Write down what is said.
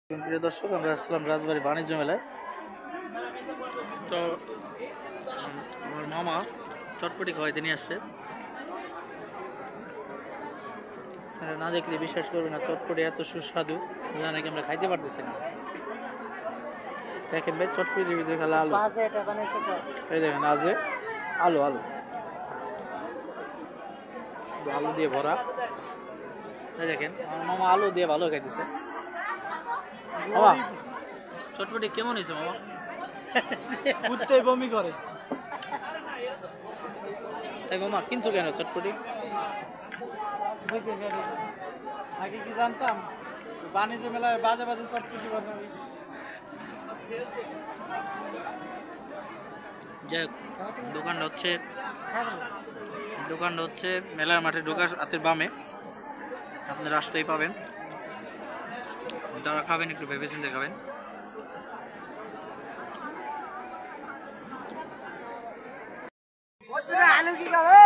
প্রিয় দর্শক, আমরা আসলাম রাজবাড়ী বাণিজ্য মেলায়। তো আমার মামা চটপটি খাওয়াইতে নিয়ে আসছে। না দেখলে বিশ্বাস করবে না, চটপটি এত সুস্বাদু যা নাকি আমরা খাইতে পারতেছি না। দেখেন ভাই, চটপটির ভিতরে খালি আলু। এই দেখেন, আজে আলু আলু আলু দিয়ে ভরা। এই দেখেন, আমার মামা আলু দিয়ে ভালো খাইতেছে। মামা, চটপটি কেমন হয়েছে মামা? ঘুরতে বমি করে। তাই মামা কিনছো কেন চটপটি? আগে কি জানতাম বাণিজ্য মেলায় বাজে বাজে চটপটি বানাবি। যাই হোক, দোকানটা হচ্ছে মেলার মাঠে ঢোকার হাতের বামে। আপনারা আসলেই পাবেন। যারা খাবেন একটু ভেবে চিন্তে খাবেন। আলু কি খাবে?